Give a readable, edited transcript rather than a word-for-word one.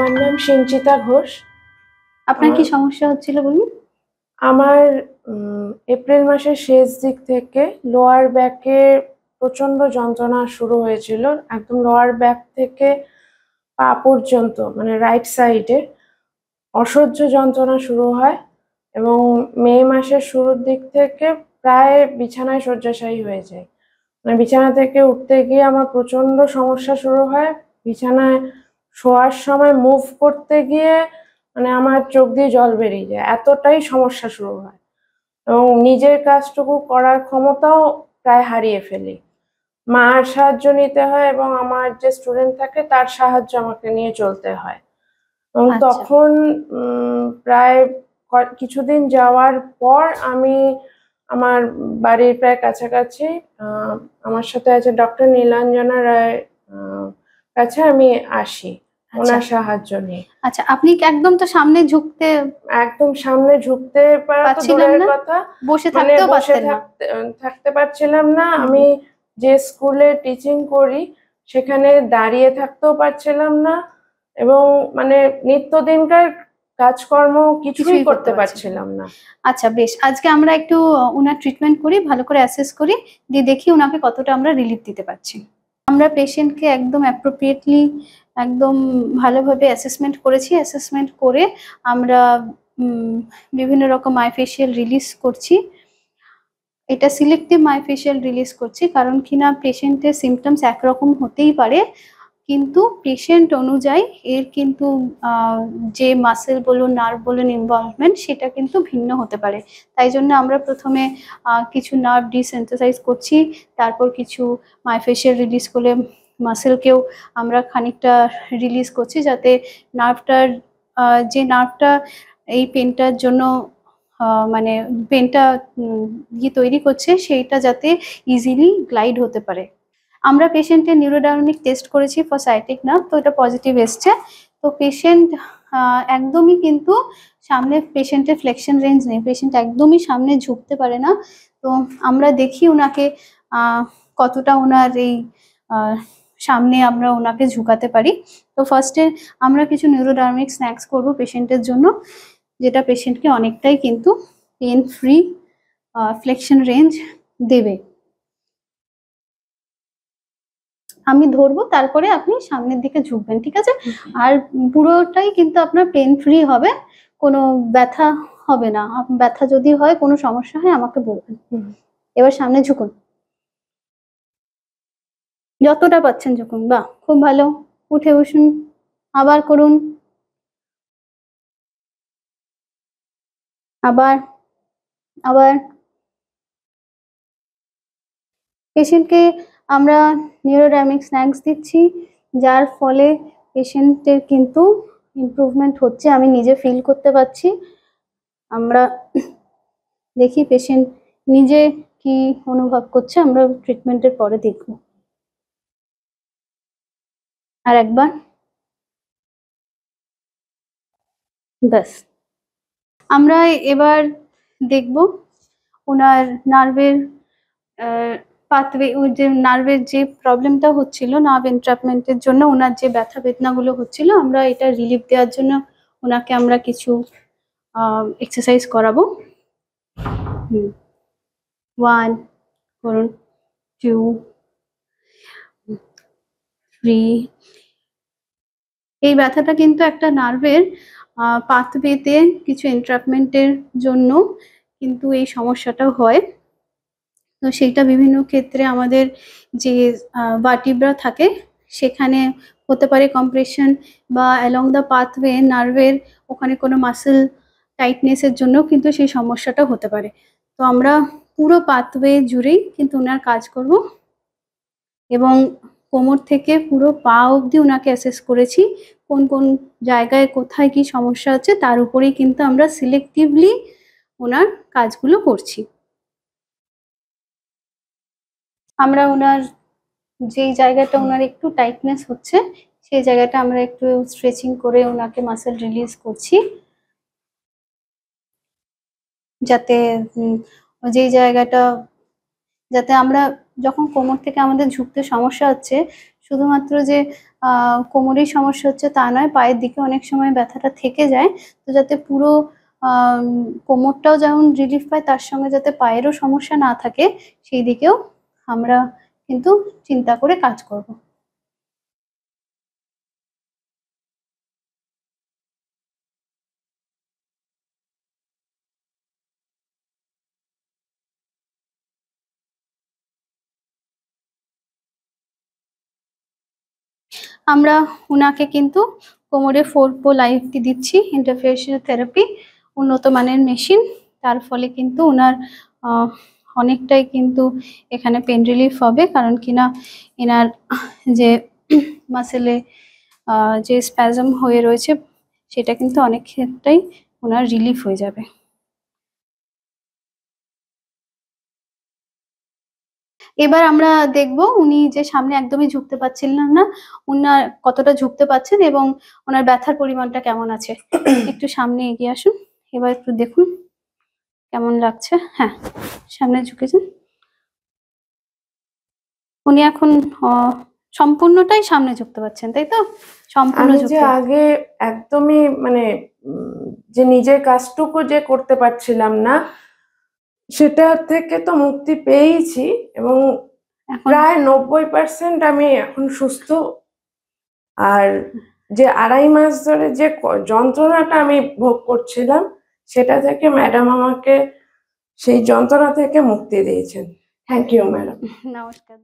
আমার নাম সিঞ্চিতা ঘোষ। আপনার কি সমস্যা হচ্ছিল বলুন? আমার এপ্রিল মাসের শেষ দিক থেকে লোয়ার ব্যাকে প্রচন্ড যন্ত্রণা শুরু হয়েছিল, একদম লোয়ার ব্যাক থেকে পা পর্যন্ত, মানে রাইট সাইডে অসহ্য যন্ত্রণা শুরু হয় এবং মে মাসের শুরুর দিক থেকে প্রায় বিছানায় শয্যাশায়ী হয়ে যায়। মানে বিছানা থেকে উঠতে গিয়ে আমার প্রচন্ড সমস্যা শুরু হয়। বিছানায় শোয়ার সময় মুভ করতে গিয়ে মানে আমার চোখ দিয়ে জল বেরিয়ে যায়, এতটাই সমস্যা শুরু হয় এবং নিজের কাজটুকু করার ক্ষমতাও প্রায় হারিয়ে ফেলি। মার সাহায্য নিতে হয় এবং আমার যে স্টুডেন্ট থাকে তার সাহায্য আমাকে নিয়ে চলতে হয়। এবং তখন প্রায় কিছুদিন যাওয়ার পর আমি আমার বাড়ির প্রায় কাছাকাছি আমার সাথে আছে ডক্টর নীলাঞ্জনা রায় কাছে আমি আসি ওনার সাহায্য নিয়ে। আচ্ছা, আপনি একদম তো সামনে ঝুঁকতে পারা তো দূরের কথা, বসে থাকতে পারছিলাম না। আমি যে স্কুলে টিচিং করি সেখানে দাঁড়িয়ে থাকতেও পারছিলাম না এবং মানে নিত্যদিনকার কাজকর্ম কিছুই করতে পারছিলাম না। আচ্ছা বেশ, আজকে আমরা একটু ওনার ট্রিটমেন্ট করি, ভালো করে অ্যাসেস করি, দিয়ে দেখি ওনাকে কতটা আমরা রিলিফ দিতে পারছি। আমরা পেশেন্টকে একদম অ্যাপ্রোপ্রিয়েটলি একদম ভালোভাবে অ্যাসেসমেন্ট করেছি। অ্যাসেসমেন্ট করে আমরা বিভিন্ন রকম মাইফেশিয়াল রিলিজ করছি। এটা সিলেক্টিভ মাইফেশিয়াল রিলিজ করছি কারণ কিনা পেশেন্টের সিমটমস একরকম হতেই পারে, কিন্তু পেশেন্ট অনুযায়ী এর কিন্তু যে মাসেল বলুন নার্ভ বলুন ইনভলভমেন্ট সেটা কিন্তু ভিন্ন হতে পারে। তাই জন্য আমরা প্রথমে কিছু নার্ভ ডিসেন্সিটাইজ করছি, তারপর কিছু মাইফেশিয়াল রিলিজ করলে মাসেলকেও আমরা খানিকটা রিলিজ করছি, যাতে নার্ভটার যে নার্ভটা এই পেনটার জন্য মানে পেনটা তৈরি করছে সেইটা যাতে ইজিলি গ্লাইড হতে পারে। আমরা পেশেন্টের নিউরোডাইনামিক টেস্ট করেছি ফর সাইটিক নার্ভ, তো এটা পজিটিভ এসছে। তো পেশেন্ট একদমই কিন্তু সামনে পেশেন্টের ফ্লেকশন রেঞ্জ নেই, পেশেন্ট একদমই সামনে ঝুঁকতে পারে না। তো আমরা দেখি ওনাকে কতটা ওনার এই সামনে আমরা ওনাকে ঝুঁকাতে পারি। তো ফার্স্টে আমরা কিছু নিউরোডাইনামিক স্ন্যাক্স করব পেশেন্টের জন্য, যেটা পেশেন্টকে অনেকটাই কিন্তু পেন ফ্রি ফ্লেকশন রেঞ্জ দেবে। আমি ধরবো, তারপরে আপনি সামনের দিকে ঝুঁকবেন, ঠিক আছে? আর পুরোটাই কিন্তু আপনার পেন ফ্রি হবে, কোনো ব্যথা হবে না। ব্যথা যদি হয়, কোনো সমস্যা হয় আমাকে বলবেন। এবার সামনে ঝুঁকুন, যতটা পাচ্ছেন ঝুঁকুন। বাহ, খুব ভালো। উঠে বসুন, আবার করুন, আবার আবার। পেশেন্টকে আমরা নিউরোডাইনামিক স্ন্যাক্স দিচ্ছি, যার ফলে পেশেন্টের কিন্তু ইমপ্রুভমেন্ট হচ্ছে, আমি নিজে ফিল করতে পারছি। আমরা দেখি পেশেন্ট নিজে কি অনুভব করছে, আমরা ট্রিটমেন্টের পরে দেখব। আর একবার, ব্যাস। আমরা এবার দেখব ওনার নার্ভের পাথওয়ে, যে নার্ভের যে প্রবলেমটা হচ্ছিল, নার্ভ এন্ট্রাপমেন্টের জন্য ওনার যে ব্যথা বেদনাগুলো হচ্ছিল, আমরা এটা রিলিফ দেওয়ার জন্য ওনাকে আমরা কিছু এক্সারসাইজ করাবো। 1 করুন, 2 3। এই ব্যথাটা কিন্তু একটা নার্ভের পাথওয়েতে কিছু এন্ট্রাপমেন্টের জন্য কিন্তু এই সমস্যাটা হয়। তো সেইটা বিভিন্ন ক্ষেত্রে আমাদের যে ভার্টিব্রা থাকে সেখানে হতে পারে কম্প্রেশন, বা অ্যালং দ্য পাথওয়ে নার্ভের ওখানে কোনো মাসেল টাইটনেসের জন্য কিন্তু সেই সমস্যাটা হতে পারে। তো আমরা পুরো পাথওয়ে জুড়েই কিন্তু ওনার কাজ করব এবং কোমর থেকে পুরো পা অবধি ওনাকে অ্যাসেস করেছি, কোন কোন জায়গায় কোথায় কি সমস্যা হচ্ছে তার উপরেই কিন্তু আমরা সিলেক্টিভলি ওনার কাজগুলো করছি। আমরা ওনার যেই জায়গাটা ওনার একটু টাইটনেস হচ্ছে সেই জায়গাটা আমরা একটু স্ট্রেচিং করে ওনাকে মাসেল রিলিজ করছি, যাতে যেই জায়গাটা, যাতে আমরা যখন কোমর থেকে আমাদের ঝুঁকতে সমস্যা হচ্ছে, শুধুমাত্র যে কোমরেই সমস্যা হচ্ছে তা নয়, পায়ের দিকে অনেক সময় ব্যথাটা থেকে যায়। তো যাতে পুরো কোমরটাও যেমন রিলিফ পায়, তার সঙ্গে যাতে পায়েরও সমস্যা না থাকে সেই দিকেও আমরা কিন্তু চিন্তা করে কাজ করব। আমরা উনাকে কিন্তু কোমরে 4PO লাইফটি দিচ্ছি, ইন্টারফেসিয়াল থেরাপি, উন্নত মানের মেশিন। তার ফলে কিন্তু উনার অনেকটাই কিন্তু এখানে পেন রিলিফ হবে, কারণ কিনা এনার যে মাসেলে যে স্প্যাজম হয়ে রয়েছে সেটা কিন্তু অনেক ক্ষেত্রেই ওনার রিলিফ হয়ে যাবে। এবার আমরা দেখব উনি যে সামনে একদমই ঝুঁকতে পারছিলেন না, উনার কতটা ঝুঁকতে পারছেন এবং ওনার ব্যথার পরিমাণটা কেমন আছে। একটু সামনে এগিয়ে আসুন, এবার একটু দেখুন কেমন লাগছে। হ্যাঁ, সামনে ঝুঁকেছেন। উনি এখন সম্পূর্ণটাই সামনে ঝুঁকতে পারছেন, তাই তো? সম্পূর্ণ আমি যে ঝুঁকতে আগে একদমই মানে যে নিজের কাজটুকু যে করতে পারছিলাম না, সেটা থেকে তো মুক্তি পেয়েছি এবং এখন প্রায় 90% আমি এখন সুস্থ। আর যে 2.5 মাস ধরে যে যন্ত্রণাটা আমি ভোগ করছিলাম, সেটা থেকে ম্যাডাম আমাকে সেই যন্ত্রণা থেকে মুক্তি দিয়েছেন। Thank you madam. নমস্কার।